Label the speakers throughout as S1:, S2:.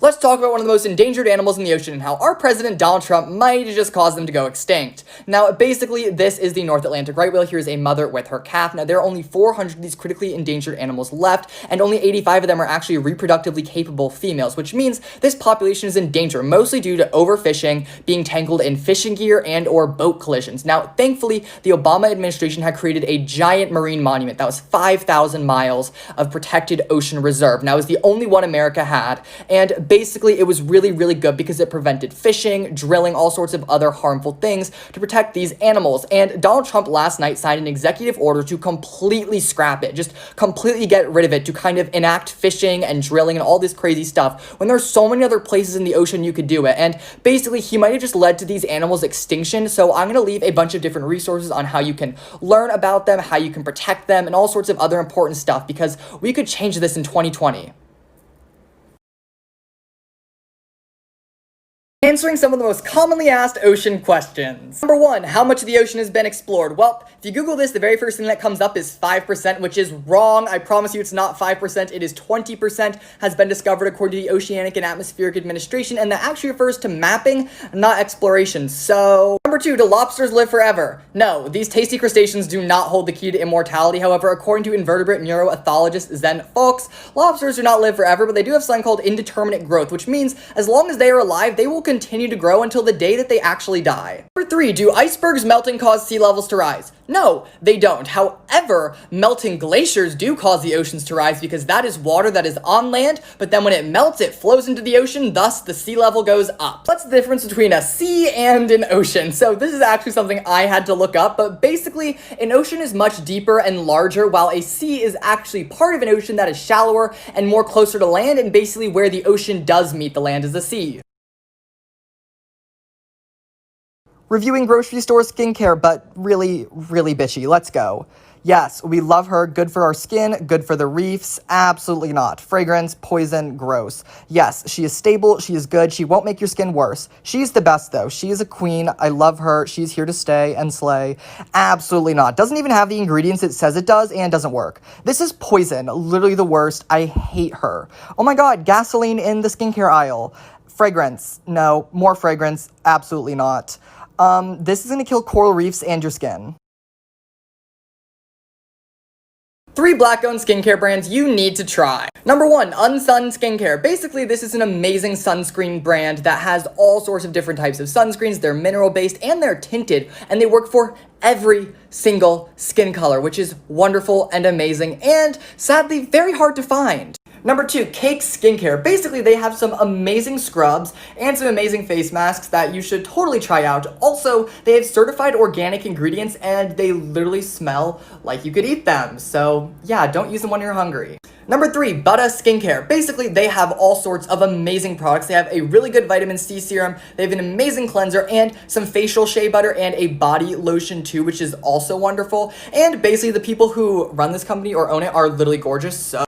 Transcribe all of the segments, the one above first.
S1: Let's talk about one of the most endangered animals in the ocean and how our president Donald Trump might have just caused them to go extinct. Now, basically, this is the North Atlantic right whale. Here's a mother with her calf. Now, there are only 400 of these critically endangered animals left, and only 85 of them are actually reproductively capable females, which means this population is in danger, mostly due to overfishing, being tangled in fishing gear, and or boat collisions. Now, thankfully, the Obama administration had created a giant marine monument that was 5,000 miles of protected ocean reserve. Now, it was the only one America had, and basically, it was really, really good because it prevented fishing, drilling, all sorts of other harmful things to protect these animals. And Donald Trump last night signed an executive order to completely scrap it, just completely get rid of it, to kind of enact fishing and drilling and all this crazy stuff when there's so many other places in the ocean you could do it. And basically, he might have just led to these animals' extinction. So I'm going to leave a bunch of different resources on how you can learn about them, how you can protect them, and all sorts of other important stuff, because we could change this in 2020. Answering some of the most commonly asked ocean questions. Number 1, how much of the ocean has been explored? Well, if you Google this, the very first thing that comes up is 5%, which is wrong. I promise you it's not 5%, it is 20% has been discovered according to the Oceanic and Atmospheric Administration, and that actually refers to mapping, not exploration. So, number 2, do lobsters live forever? No, these tasty crustaceans do not hold the key to immortality. However, according to invertebrate neuroethologist Zen Fox, lobsters do not live forever, but they do have something called indeterminate growth, which means as long as they are alive, they will continue to grow until the day that they actually die. Number 3, do icebergs melting cause sea levels to rise? No, they don't. However, melting glaciers do cause the oceans to rise because that is water that is on land, but then when it melts, it flows into the ocean, thus the sea level goes up. What's the difference between a sea and an ocean? So this is actually something I had to look up, but basically, an ocean is much deeper and larger, while a sea is actually part of an ocean that is shallower and more closer to land, and basically where the ocean does meet the land is the sea. Reviewing grocery store skincare, but really, really bitchy. Let's go. Yes, we love her. Good for our skin, good for the reefs. Absolutely not. Fragrance, poison, gross. Yes, she is stable, she is good, she won't make your skin worse. She's the best though. She is a queen. I love her. She's here to stay and slay. Absolutely not. Doesn't even have the ingredients it says it does and doesn't work. This is poison. Literally the worst. I hate her. Oh my god, gasoline in the skincare aisle. Fragrance. No. More fragrance. Absolutely not. This is gonna kill coral reefs and your skin. 3 black-owned skincare brands you need to try. Number 1, Unsun Skincare. Basically, this is an amazing sunscreen brand that has all sorts of different types of sunscreens. They're mineral-based and they're tinted, and they work for every single skin color, which is wonderful and amazing, and sadly, very hard to find. Number 2, Cake Skincare. Basically, they have some amazing scrubs and some amazing face masks that you should totally try out. Also, they have certified organic ingredients and they literally smell like you could eat them. So yeah, don't use them when you're hungry. Number 3, Buddha Skincare. Basically, they have all sorts of amazing products. They have a really good vitamin C serum, they have an amazing cleanser, and some facial shea butter, and a body lotion too, which is also wonderful. And basically, the people who run this company or own it are literally gorgeous, so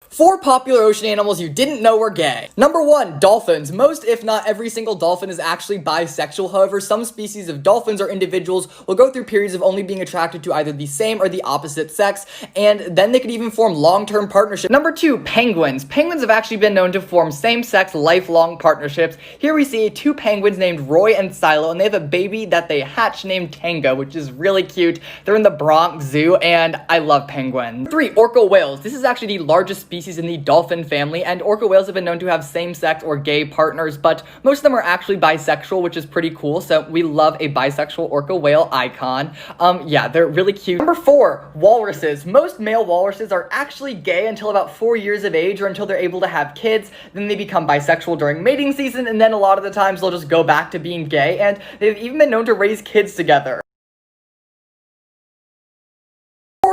S1: 4 popular ocean animals you didn't know were gay. Number 1, dolphins. Most, if not every single dolphin is actually bisexual. However, some species of dolphins or individuals will go through periods of only being attracted to either the same or the opposite sex, and then they could even form long-term partnerships. Number 2, penguins. Penguins have actually been known to form same-sex lifelong partnerships. Here we see 2 penguins named Roy and Silo, and they have a baby that they hatch named Tango, which is really cute. They're in the Bronx Zoo, and I love penguins. 3, orca whales. This is actually the largest species in the dolphin family, and orca whales have been known to have same-sex or gay partners, but most of them are actually bisexual, which is pretty cool, so we love a bisexual orca whale icon. Yeah, they're really cute. Number 4, walruses. Most male walruses are actually gay until about 4 years of age, or until they're able to have kids. Then they become bisexual during mating season, and then a lot of the times they'll just go back to being gay, and they've even been known to raise kids together.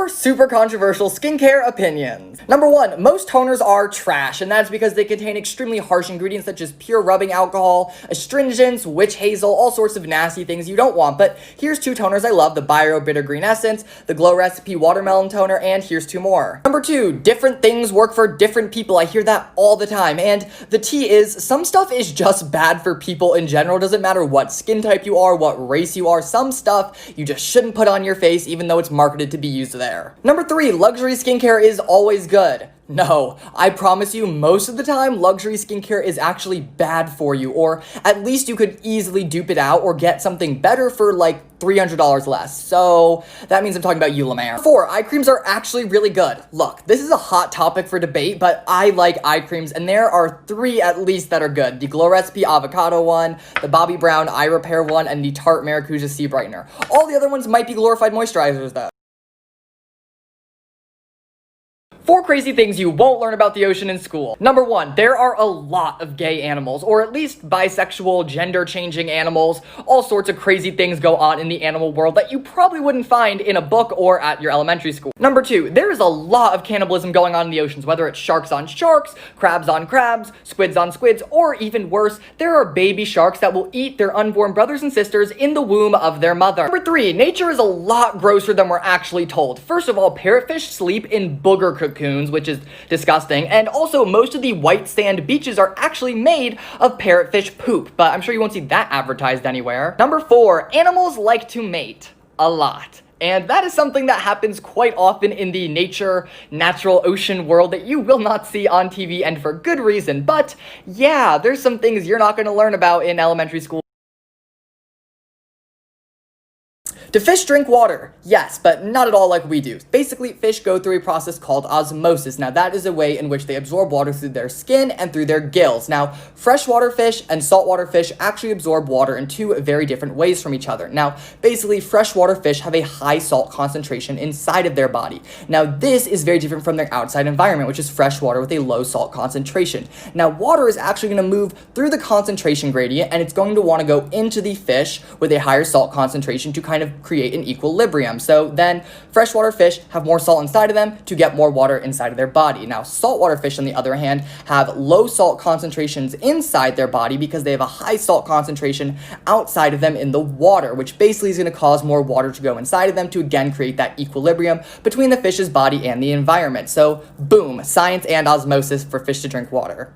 S1: Super controversial skincare opinions. Number 1, most toners are trash, and that's because they contain extremely harsh ingredients such as pure rubbing alcohol, astringents, witch hazel, all sorts of nasty things you don't want. But here's 2 toners I love: the Bio Bitter Green Essence, the Glow Recipe Watermelon Toner, and here's 2 more. Number 2, different things work for different people. I hear that all the time, and the tea is some stuff is just bad for people in general. Doesn't matter what skin type you are, what race you are, some stuff you just shouldn't put on your face even though it's marketed to be used there. Number 3, luxury skincare is always good. No, I promise you, most of the time, luxury skincare is actually bad for you, or at least you could easily dupe it out or get something better for like $300 less. So that means I'm talking about Eulimer. 4, eye creams are actually really good. Look, this is a hot topic for debate, but I like eye creams, and there are 3 at least that are good. The Glow Recipe Avocado one, the Bobbi Brown Eye Repair one, and the Tarte Maracuja Sea Brightener. All the other ones might be glorified moisturizers though. 4 crazy things you won't learn about the ocean in school. Number 1, there are a lot of gay animals, or at least bisexual, gender-changing animals. All sorts of crazy things go on in the animal world that you probably wouldn't find in a book or at your elementary school. Number 2, there is a lot of cannibalism going on in the oceans, whether it's sharks on sharks, crabs on crabs, squids on squids, or even worse, there are baby sharks that will eat their unborn brothers and sisters in the womb of their mother. Number 3, nature is a lot grosser than we're actually told. First of all, parrotfish sleep in booger cocoons, which is disgusting, and also most of the white sand beaches are actually made of parrotfish poop, but I'm sure you won't see that advertised anywhere. Number 4, animals like to mate a lot. And that is something that happens quite often in the natural ocean world that you will not see on TV, and for good reason. But yeah, there's some things you're not going to learn about in elementary school. Do fish drink water? Yes, but not at all like we do. Basically, fish go through a process called osmosis. Now, that is a way in which they absorb water through their skin and through their gills. Now, freshwater fish and saltwater fish actually absorb water in 2 very different ways from each other. Now, basically, freshwater fish have a high salt concentration inside of their body. Now, this is very different from their outside environment, which is freshwater with a low salt concentration. Now, water is actually going to move through the concentration gradient, and it's going to want to go into the fish with a higher salt concentration to kind of create an equilibrium. So then freshwater fish have more salt inside of them to get more water inside of their body. Now, saltwater fish, on the other hand, have low salt concentrations inside their body because they have a high salt concentration outside of them in the water, which basically is going to cause more water to go inside of them to again create that equilibrium between the fish's body and the environment. So boom, science and osmosis for fish to drink water.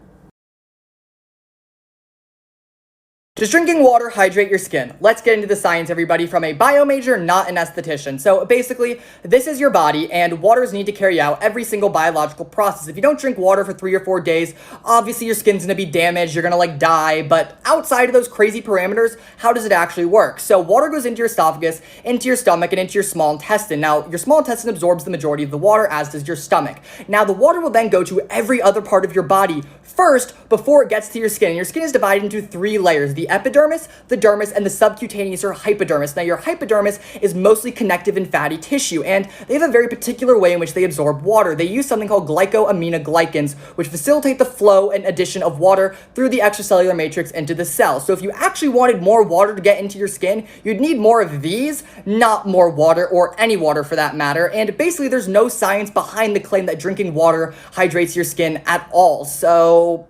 S1: Does drinking water hydrate your skin? Let's get into the science, everybody, from a bio major, not an esthetician. So basically, this is your body, and waters need to carry out every single biological process. If you don't drink water for 3 or 4 days, obviously your skin's gonna be damaged, you're gonna like die, but outside of those crazy parameters, how does it actually work? So water goes into your esophagus, into your stomach, and into your small intestine. Now, your small intestine absorbs the majority of the water, as does your stomach. Now, the water will then go to every other part of your body first before it gets to your skin. And your skin is divided into 3 layers: the epidermis, the dermis, and the subcutaneous or hypodermis. Now, your hypodermis is mostly connective and fatty tissue, and they have a very particular way in which they absorb water. They use something called glycosaminoglycans, which facilitate the flow and addition of water through the extracellular matrix into the cell. So if you actually wanted more water to get into your skin, you'd need more of these, not more water, or any water for that matter. And basically, there's no science behind the claim that drinking water hydrates your skin at all. So,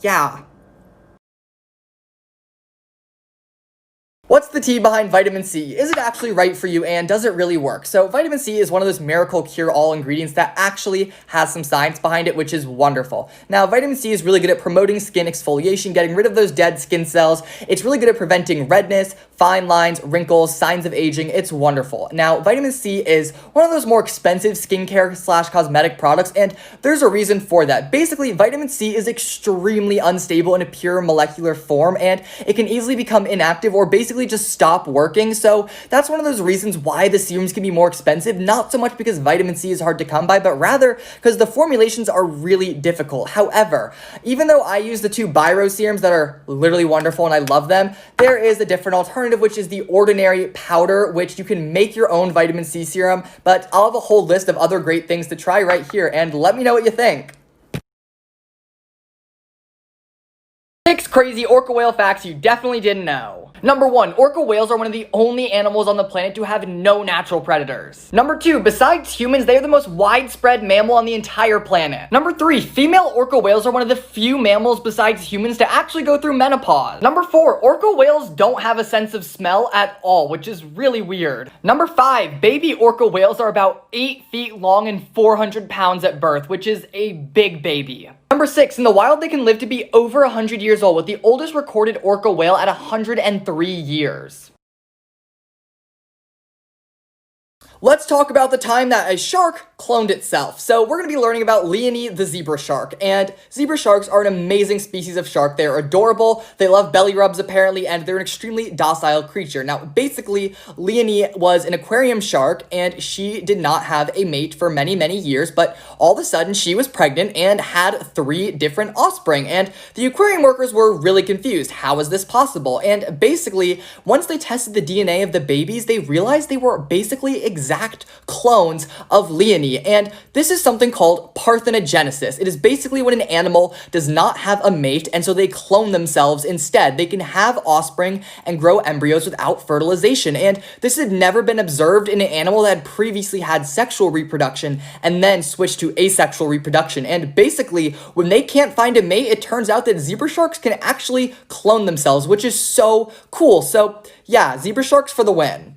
S1: yeah. What's the tea behind vitamin C? Is it actually right for you, and does it really work? So vitamin C is one of those miracle cure-all ingredients that actually has some science behind it, which is wonderful. Now, vitamin C is really good at promoting skin exfoliation, getting rid of those dead skin cells. It's really good at preventing redness, fine lines, wrinkles, signs of aging. It's wonderful. Now, vitamin C is one of those more expensive skincare / cosmetic products, and there's a reason for that. Basically, vitamin C is extremely unstable in a pure molecular form, and it can easily become inactive or basically just stop working. So that's one of those reasons why the serums can be more expensive, not so much because vitamin C is hard to come by, but rather because the formulations are really difficult. However, even though I use the 2 Biro serums that are literally wonderful and I love them, there is a different alternative, which is the ordinary powder, which you can make your own vitamin C serum, but I'll have a whole list of other great things to try right here, and let me know what you think. 6 crazy orca whale facts you definitely didn't know. Number 1, orca whales are one of the only animals on the planet to have no natural predators. Number 2, besides humans, they are the most widespread mammal on the entire planet. Number 3, female orca whales are one of the few mammals besides humans to actually go through menopause. Number 4, orca whales don't have a sense of smell at all, which is really weird. Number 5, baby orca whales are about 8 feet long and 400 pounds at birth, which is a big baby. Number 6, in the wild, they can live to be over 100 years old, with the oldest recorded orca whale at 103 years. Let's talk about the time that a shark cloned itself. So we're going to be learning about Leonie the zebra shark. And zebra sharks are an amazing species of shark. They're adorable, they love belly rubs apparently, and they're an extremely docile creature. Now, basically, Leonie was an aquarium shark, and she did not have a mate for many, many years, but all of a sudden she was pregnant and had 3 different offspring. And the aquarium workers were really confused. How is this possible? And basically, once they tested the DNA of the babies, they realized they were basically exact clones of Leonie. And this is something called parthenogenesis. It is basically when an animal does not have a mate, and so they clone themselves instead. They can have offspring and grow embryos without fertilization. And this had never been observed in an animal that had previously had sexual reproduction and then switched to asexual reproduction. And basically, when they can't find a mate, it turns out that zebra sharks can actually clone themselves, which is so cool. So yeah, zebra sharks for the win.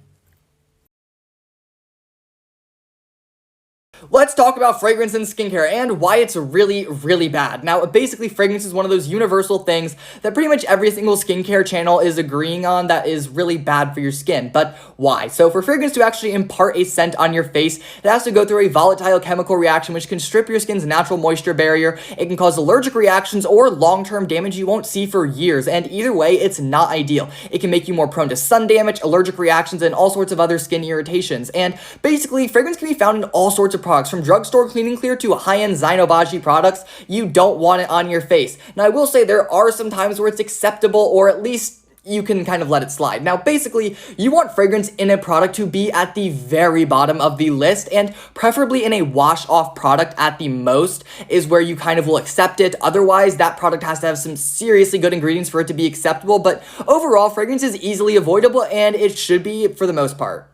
S1: Let's talk about fragrance and skincare and why it's really, really bad. Now, basically, fragrance is one of those universal things that pretty much every single skincare channel is agreeing on that is really bad for your skin. But why? So for fragrance to actually impart a scent on your face, it has to go through a volatile chemical reaction which can strip your skin's natural moisture barrier. It can cause allergic reactions or long-term damage you won't see for years. And either way, it's not ideal. It can make you more prone to sun damage, allergic reactions, and all sorts of other skin irritations. And basically, fragrance can be found in all sorts of products, from drugstore cleaning clear to high-end Zynobaji products. You don't want it on your face. Now, I will say there are some times where it's acceptable, or at least you can kind of let it slide. Now, basically, you want fragrance in a product to be at the very bottom of the list, and preferably in a wash-off product at the most is where you kind of will accept it. Otherwise, that product has to have some seriously good ingredients for it to be acceptable, but overall, fragrance is easily avoidable, and it should be for the most part.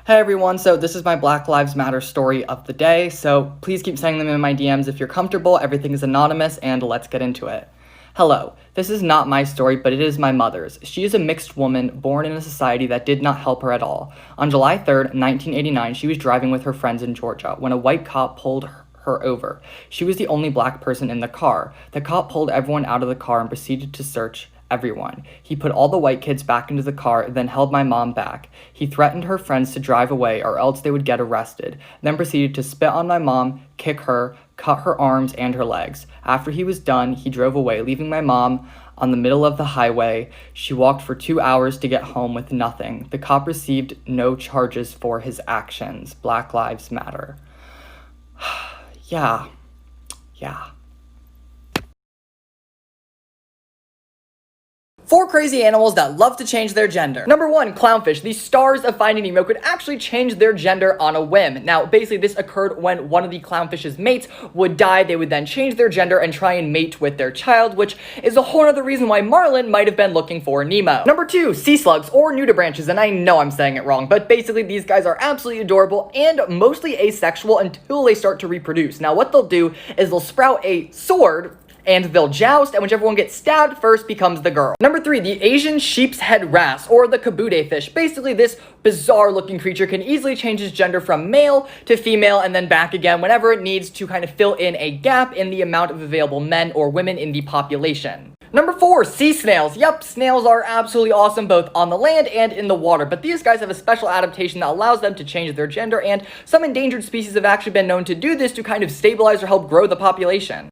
S1: Hey everyone, so this is my Black Lives Matter story of the day, so please keep sending them in my DMs if you're comfortable. Everything is anonymous, and let's get into it. Hello, this is not my story, but it is my mother's. She is a mixed woman born in a society that did not help her at all. On July 3rd, 1989, she was driving with her friends in Georgia when a white cop pulled her over. She was the only black person in the car. The cop pulled everyone out of the car and proceeded to search everyone. He put all the white kids back into the car, then held my mom back. He threatened her friends to drive away or else they would get arrested, then proceeded to spit on my mom, kick her, cut her arms and her legs. After he was done, he drove away, leaving my mom on the middle of the highway. She walked for 2 hours to get home with nothing. The cop received no charges for his actions. Black Lives Matter. Yeah. 4 crazy animals that love to change their gender. Number 1, clownfish. The stars of Finding Nemo could actually change their gender on a whim. Now, basically, this occurred when one of the clownfish's mates would die. They would then change their gender and try and mate with their child, which is a whole other reason why Marlin might have been looking for Nemo. Number 2, sea slugs, or nudibranches, and I know I'm saying it wrong, but basically, these guys are absolutely adorable and mostly asexual until they start to reproduce. Now, what they'll do is they'll sprout a sword, and they'll joust, and whichever one gets stabbed first becomes the girl. Number 3, the Asian sheep's head wrasse, or the kabude fish. Basically, this bizarre-looking creature can easily change its gender from male to female and then back again whenever it needs to kind of fill in a gap in the amount of available men or women in the population. Number 4, sea snails. Yep, snails are absolutely awesome both on the land and in the water, but these guys have a special adaptation that allows them to change their gender, and some endangered species have actually been known to do this to kind of stabilize or help grow the population.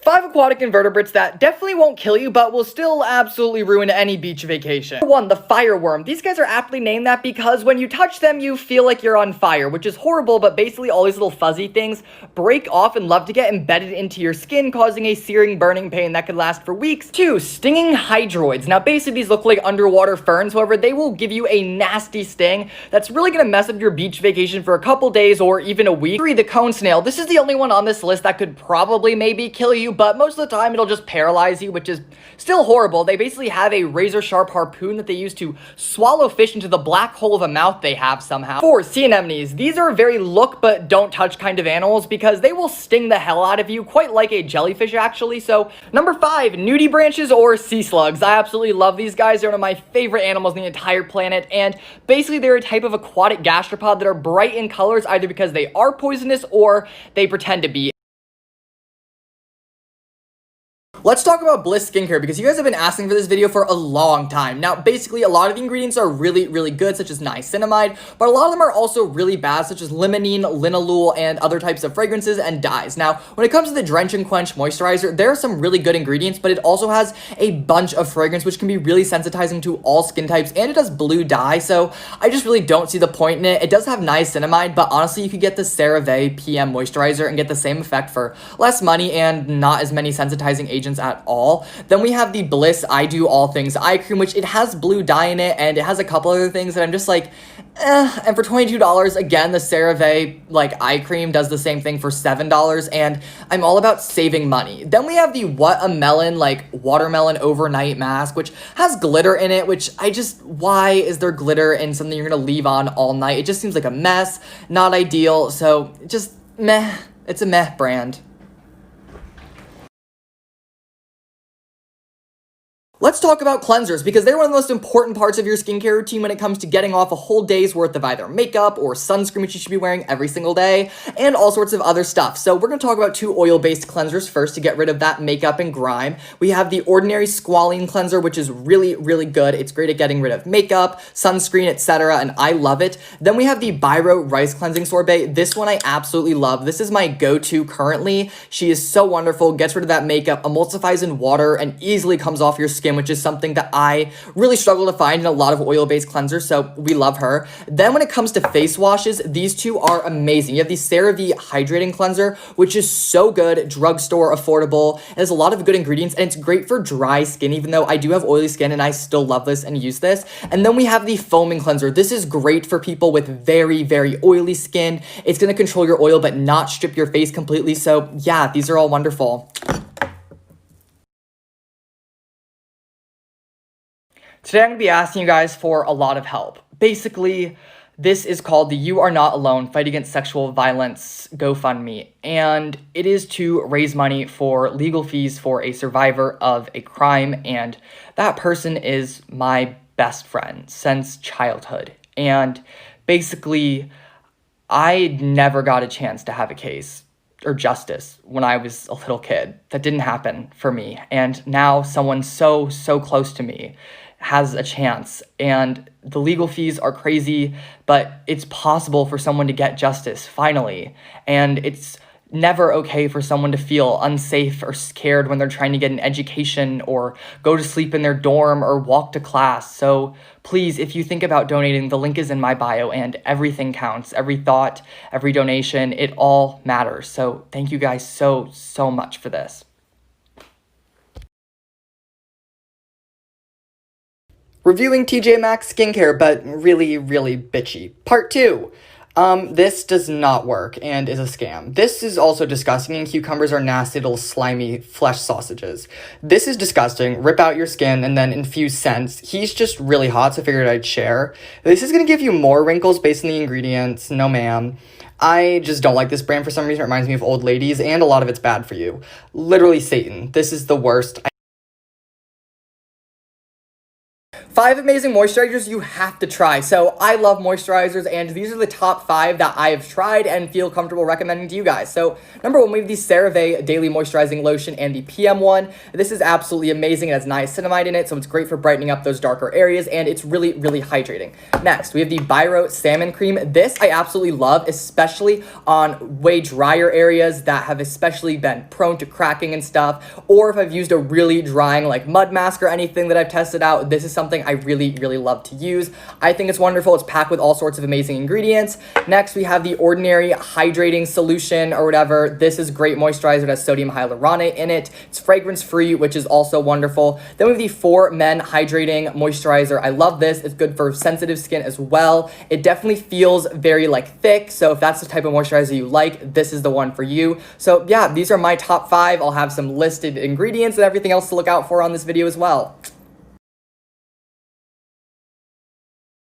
S1: 5 aquatic invertebrates that definitely won't kill you, but will still absolutely ruin any beach vacation. Number 1, the fireworm. These guys are aptly named that because when you touch them, you feel like you're on fire, which is horrible, but basically all these little fuzzy things break off and love to get embedded into your skin, causing a searing, burning pain that could last for weeks. 2, stinging hydroids. Now, basically, these look like underwater ferns. However, they will give you a nasty sting that's really gonna mess up your beach vacation for a couple days or even a week. 3, the cone snail. This is the only one on this list that could probably maybe kill you, but most of the time it'll just paralyze you, which is still horrible. They basically have a razor-sharp harpoon that they use to swallow fish into the black hole of a mouth they have somehow. 4, sea anemones. These are very look but don't touch kind of animals because they will sting the hell out of you, quite like a jellyfish actually. So, number 5, nudibranches or sea slugs. I absolutely love these guys. They're one of my favorite animals on the entire planet, and basically they're a type of aquatic gastropod that are bright in colors either because they are poisonous or they pretend to be. Let's talk about Bliss Skincare because you guys have been asking for this video for a long time. Now, basically, a lot of the ingredients are really, really good, such as niacinamide, but a lot of them are also really bad, such as limonene, linalool, and other types of fragrances and dyes. Now, when it comes to the Drench and Quench Moisturizer, there are some really good ingredients, but it also has a bunch of fragrance, which can be really sensitizing to all skin types, and it has blue dye, so I just really don't see the point in it. It does have niacinamide, but honestly, you could get the CeraVe PM Moisturizer and get the same effect for less money and not as many sensitizing agents at all. Then we have the Bliss I Do All Things Eye Cream, which it has blue dye in it, and it has a couple other things that I'm just like, and for $22, again, the CeraVe, eye cream does the same thing for $7, and I'm all about saving money. Then we have the What a Melon, watermelon overnight mask, which has glitter in it, which why is there glitter in something you're gonna leave on all night? It just seems like a mess, not ideal, so just meh. It's a meh brand. Let's talk about cleansers because they're one of the most important parts of your skincare routine when it comes to getting off a whole day's worth of either makeup or sunscreen, which you should be wearing every single day, and all sorts of other stuff. So we're going to talk about 2 oil-based cleansers first to get rid of that makeup and grime. We have the Ordinary Squalene Cleanser, which is really, really good. It's great at getting rid of makeup, sunscreen, etc., and I love it. Then we have the Biro Rice Cleansing Sorbet. This one I absolutely love. This is my go-to currently. She is so wonderful, gets rid of that makeup, emulsifies in water, and easily comes off your skin, which is something that I really struggle to find in a lot of oil-based cleansers, so we love her. Then when it comes to face washes, these 2 are amazing. You have the CeraVe Hydrating Cleanser, which is so good, drugstore affordable. It has a lot of good ingredients, and it's great for dry skin, even though I do have oily skin, and I still love this and use this. And then we have the Foaming Cleanser. This is great for people with very, very oily skin. It's going to control your oil, but not strip your face completely, so yeah, these are all wonderful. Today I'm going to be asking you guys for a lot of help. Basically, this is called the You Are Not Alone Fight Against Sexual Violence GoFundMe, and it is to raise money for legal fees for a survivor of a crime, and that person is my best friend since childhood. And basically, I never got a chance to have a case or justice when I was a little kid. That didn't happen for me, and now someone so close to me has a chance, and the legal fees are crazy, but it's possible for someone to get justice finally, and it's never okay for someone to feel unsafe or scared when they're trying to get an education or go to sleep in their dorm or walk to class. So please, if you think about donating, the link is in my bio, and everything counts. Every thought, every donation, it all matters. So thank you guys so much for this. Reviewing TJ Maxx skincare, but really, really bitchy. Part 2. This does not work and is a scam. This is also disgusting, and cucumbers are nasty little slimy flesh sausages. This is disgusting. Rip out your skin and then infuse scents. He's just really hot, so I figured I'd share. This is gonna give you more wrinkles based on the ingredients. No ma'am. I just don't like this brand for some reason. It reminds me of old ladies, and a lot of it's bad for you. Literally Satan. This is the worst. 5 amazing moisturizers you have to try. So I love moisturizers, and these are the top 5 that I have tried and feel comfortable recommending to you guys. So number 1, we have the CeraVe Daily Moisturizing Lotion and the PM one. This is absolutely amazing. It has niacinamide in it, so it's great for brightening up those darker areas, and it's really, really hydrating. Next, we have the Biro Salmon Cream. This I absolutely love, especially on way drier areas that have especially been prone to cracking and stuff, or if I've used a really drying mud mask or anything that I've tested out, this is something I really, really love to use. I think it's wonderful. It's packed with all sorts of amazing ingredients. Next, we have the Ordinary Hydrating Solution or whatever. This is great moisturizer. It has sodium hyaluronate in it. It's fragrance-free, which is also wonderful. Then we have the For Men Hydrating Moisturizer. I love this. It's good for sensitive skin as well. It definitely feels very thick, so if that's the type of moisturizer you like, this is the one for you. So yeah, these are my top 5. I'll have some listed ingredients and everything else to look out for on this video as well.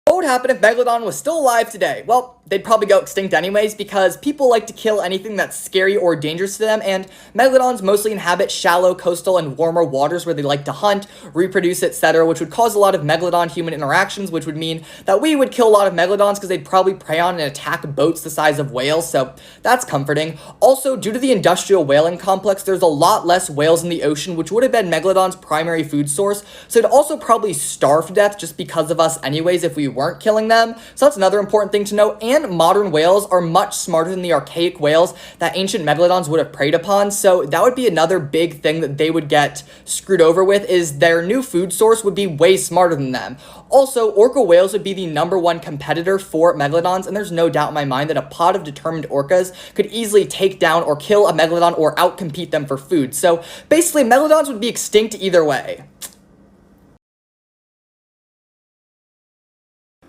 S1: What would happen if Megalodon was still alive today? Well, they'd probably go extinct anyways because people like to kill anything that's scary or dangerous to them, and megalodons mostly inhabit shallow, coastal, and warmer waters where they like to hunt, reproduce, etc., which would cause a lot of megalodon-human interactions, which would mean that we would kill a lot of megalodons because they'd probably prey on and attack boats the size of whales, so that's comforting. Also, due to the industrial whaling complex, there's a lot less whales in the ocean, which would have been megalodon's primary food source, so it'd also probably starve to death just because of us anyways if we weren't killing them, so that's another important thing to note. And modern whales are much smarter than the archaic whales that ancient megalodons would have preyed upon, so that would be another big thing that they would get screwed over with, is their new food source would be way smarter than them. Also, orca whales would be the #1 competitor for megalodons, and there's no doubt in my mind that a pod of determined orcas could easily take down or kill a megalodon or outcompete them for food. So basically, megalodons would be extinct either way.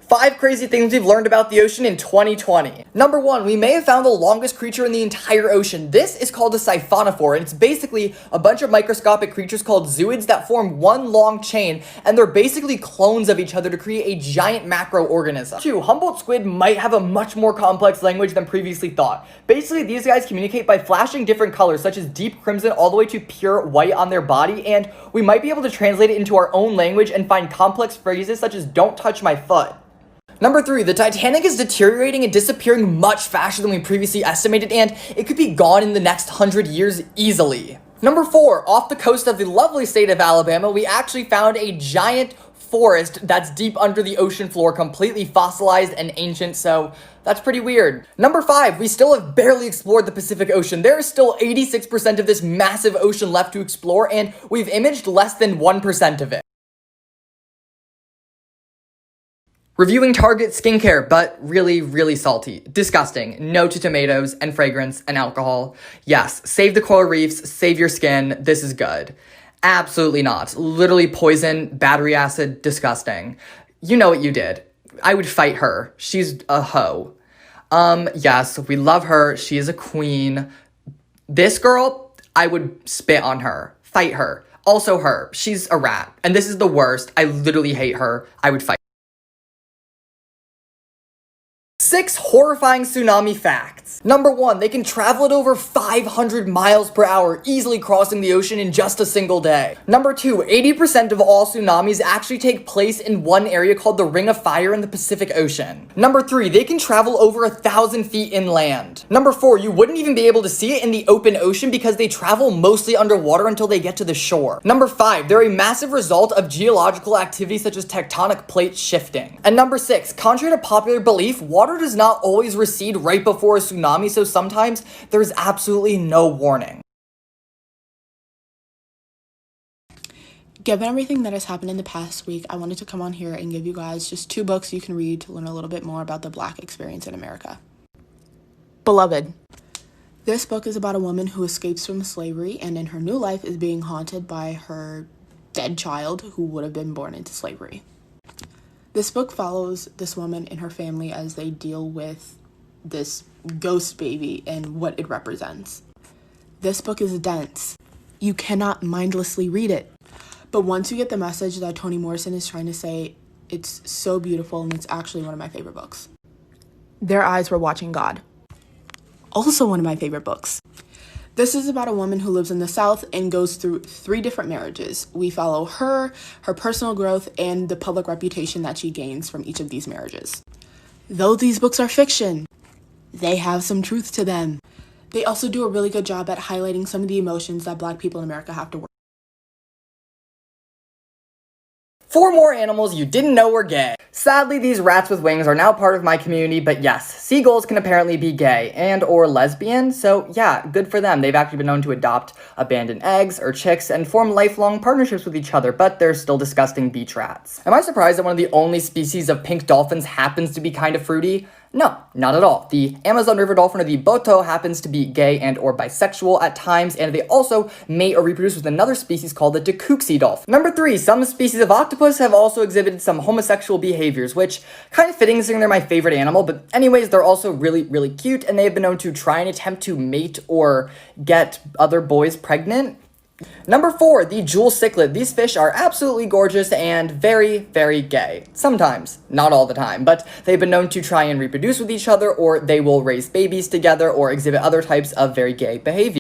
S1: 5 crazy things we've learned about the ocean in 2020. Number 1, we may have found the longest creature in the entire ocean. This is called a siphonophore, and it's basically a bunch of microscopic creatures called zooids that form one long chain, and they're basically clones of each other to create a giant macroorganism. 2, Humboldt squid might have a much more complex language than previously thought. Basically, these guys communicate by flashing different colors, such as deep crimson all the way to pure white on their body, and we might be able to translate it into our own language and find complex phrases such as "don't touch my foot." Number 3, the Titanic is deteriorating and disappearing much faster than we previously estimated, and it could be gone in the next 100 years easily. Number 4, off the coast of the lovely state of Alabama, we actually found a giant forest that's deep under the ocean floor, completely fossilized and ancient, so that's pretty weird. Number 5, we still have barely explored the Pacific Ocean. There is still 86% of this massive ocean left to explore, and we've imaged less than 1% of it. Reviewing Target skincare, but really, really salty. Disgusting. No to tomatoes and fragrance and alcohol. Yes, save the coral reefs, save your skin. This is good. Absolutely not. Literally poison, battery acid, disgusting. You know what you did. I would fight her. She's a hoe. Yes, we love her. She is a queen. This girl, I would spit on her. Fight her. Also her. She's a rat. And this is the worst. I literally hate her. I would fight. 6 horrifying tsunami facts. Number 1, they can travel at over 500 miles per hour, easily crossing the ocean in just a single day. Number 2, 80% of all tsunamis actually take place in one area called the Ring of Fire in the Pacific Ocean. Number 3, they can travel over 1,000 feet inland. Number 4, you wouldn't even be able to see it in the open ocean because they travel mostly underwater until they get to the shore. Number 5, they're a massive result of geological activity such as tectonic plate shifting. And number 6, contrary to popular belief, water does not always recede right before a tsunami, so sometimes there's absolutely no warning.
S2: Given everything that has happened in the past week, I wanted to come on here and give you guys just 2 books you can read to learn a little bit more about the Black experience in America. Beloved. This book is about a woman who escapes from slavery and in her new life is being haunted by her dead child who would have been born into slavery. This book follows this woman and her family as they deal with this ghost baby and what it represents. This book is dense. You cannot mindlessly read it. But once you get the message that Toni Morrison is trying to say, it's so beautiful and it's actually one of my favorite books. Their Eyes Were Watching God. Also one of my favorite books. This is about a woman who lives in the South and goes through 3 different marriages. We follow her personal growth, and the public reputation that she gains from each of these marriages. Though these books are fiction, they have some truth to them. They also do a really good job at highlighting some of the emotions that Black people in America have to work.
S1: 4 more animals you didn't know were gay. Sadly, these rats with wings are now part of my community, but yes, seagulls can apparently be gay and or lesbian, so yeah, good for them. They've actually been known to adopt abandoned eggs or chicks and form lifelong partnerships with each other, but they're still disgusting beach rats. Am I surprised that one of the only species of pink dolphins happens to be kind of fruity? No, not at all. The Amazon river dolphin, or the boto, happens to be gay and or bisexual at times, and they also mate or reproduce with another species called the Tecouxie dolphin. Number 3, some species of octopus have also exhibited some homosexual behaviors, which kind of fitting considering they're my favorite animal, but anyways, they're also really, really cute, and they have been known to try and attempt to mate or get other boys pregnant. Number 4, the jewel cichlid. These fish are absolutely gorgeous and very, very gay. Sometimes, not all the time, but they've been known to try and reproduce with each other, or they will raise babies together or exhibit other types of very gay behavior.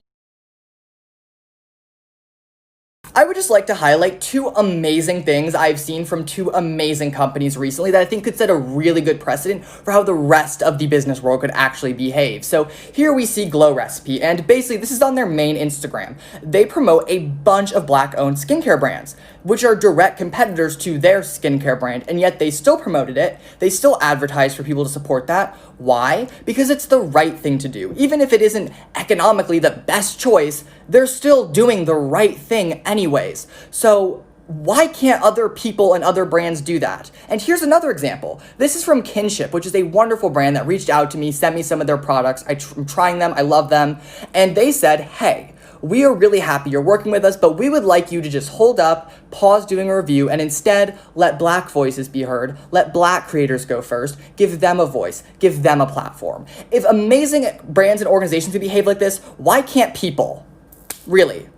S1: I would just like to highlight 2 amazing things I've seen from 2 amazing companies recently that I think could set a really good precedent for how the rest of the business world could actually behave. So here we see Glow Recipe, and basically this is on their main Instagram. They promote a bunch of Black-owned skincare brands, which are direct competitors to their skincare brand, and yet they still promoted it. They still advertised for people to support that. Why? Because it's the right thing to do. Even if it isn't economically the best choice, they're still doing the right thing anyways. So why can't other people and other brands do that? And here's another example. This is from Kinship, which is a wonderful brand that reached out to me, sent me some of their products. I'm trying them, I love them. And they said, hey, we are really happy you're working with us, but we would like you to just hold up, pause doing a review, and instead let Black voices be heard, let Black creators go first, give them a voice, give them a platform. If amazing brands and organizations can behave like this, why can't people? Really.